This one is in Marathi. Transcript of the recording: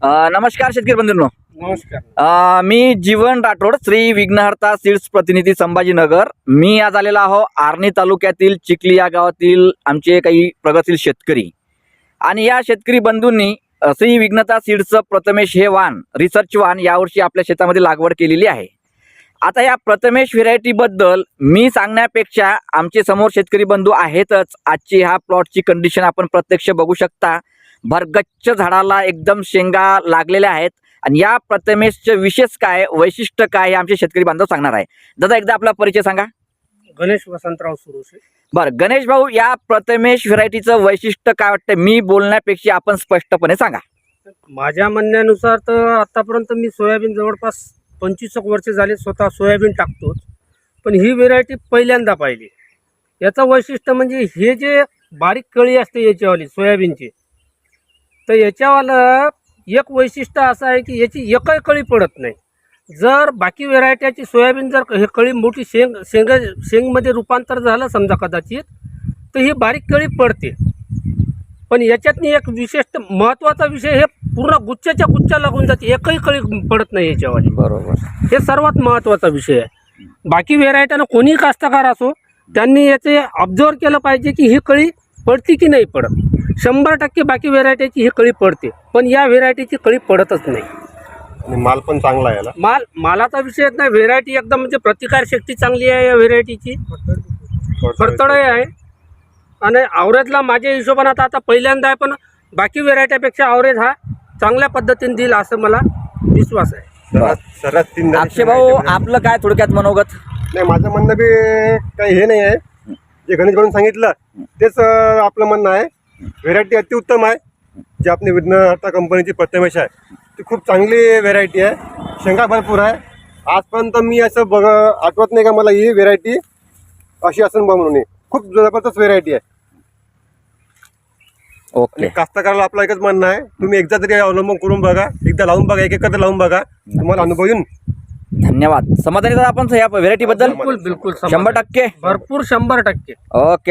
नमस्कार शेतकरी बंधूंनो. नमस्कार. मी जीवन राठोड, श्री विघ्नहर्ता सीड्स प्रतिनिधी संभाजीनगर. मी आज आलेला आहो आर्णी तालुक्यातील चिखली या गावातील आमचे काही प्रगतशील शेतकरी, आणि या शेतकरी बंधूंनी श्री विघ्नहर्ता सीड्सचं प्रथमेश हे वाण, रिसर्च वाण यावर्षी आपल्या शेतामध्ये लागवड केलेली आहे. आता या प्रथमेश व्हेरायटीबद्दल मी सांगण्यापेक्षा आमचे समोर शेतकरी बंधू आहेतच. आजची ह्या प्लॉटची कंडिशन आपण प्रत्यक्ष बघू शकता. भरगच्च झाडाला एकदम शेंगा लागलेल्या आहेत, आणि या प्रथमेशचं विशेष काय, वैशिष्ट्य काय हे आमचे शेतकरी बांधव सांगणार आहे. दादा, एकदा आपला परिचय सांगा. गणेश वसंतराव सुरोशे. बरं गणेश भाऊ, या प्रथमेश व्हेरायटीचं वैशिष्ट्य काय वाटतं, मी बोलण्यापेक्षा आपण स्पष्टपणे सांगा. माझ्या म्हणण्यानुसार तर आतापर्यंत मी सोयाबीन जवळपास 25 वर्ष झाले स्वतः सोयाबीन टाकतोच, पण ही व्हेरायटी पहिल्यांदा पाहिली. याचं वैशिष्ट्य म्हणजे हे जे बारीक कळी असते याच्यावाली सोयाबीनची, तर याच्यावालं एक वैशिष्ट्य असं आहे की याची एकही कळी पडत नाही. जर बाकी व्हेरायटीची सोयाबीन जर हे कळी मोठी शेंगमध्ये रूपांतर झालं समजा कदाचित, तर ही बारीक कळी पडते. पण याच्यातनी एक विशिष्ट महत्त्वाचा विषय, हे पूर्ण गुच्छाच्या गुच्छा लागून जाते, एकही कळी पडत नाही याच्यावाली. बरोबर, हे सर्वात महत्त्वाचा विषय आहे. बाकी व्हेरायटीनं कोणी कास्तकार असो, त्यांनी याचे ऑब्झर्व केलं पाहिजे की ही कळी पडती की नाही पडत. 100% बाकी व्हेरायटीची ही कळी पडते, पण या व्हेरायटीची कळी पडतच नाही. आणि माल पण चांगला आहे याला. मालाचा विषय नाही. व्हेरायटी एकदम म्हणजे प्रतिकार शक्ती चांगली आहे या व्हेरायटीची, फडतडही आहे. आणि ॲव्हरेजला माझ्या हिशोबाने आता पहिल्यांदा आहे, पण बाकी व्हेरायटीपेक्षा ॲव्हरेज हा चांगल्या पद्धतीने देईल असं मला विश्वास आहे. सर्वात 3 अक्षय भाऊ, आपलं काय थोडक्यात मनोगत? नाही, माझं म्हणणं बी काही हे नाही आहे. जे गणेश भाऊन सांगितलं तेच आपलं म्हणणं आहे. व्हेरायटी अतिउत्तम आहे. जी आपली विघ्नहर्ता कंपनीची प्रथमेश आहे ती खूप चांगली व्हेरायटी आहे. शेंगा भरपूर आहे. आजपर्यंत मी असं आठवत नाही का मला ही व्हेरायटी अशी असून म्हणून. खूप जबरदस्त व्हेरायटी आहे. ओके, कास्तकाराला आपलं एकच म्हणणं आहे, तुम्ही एकदा तरी अवलंबन करून बघा, एकदा लावून बघा, एक एकदा लावून बघा, तुम्हाला अनुभव येऊन. धन्यवाद. समाधानी दादा आपण या व्हेरायटी बद्दल? बिलकुल 100%. भरपूर 100%. ओके.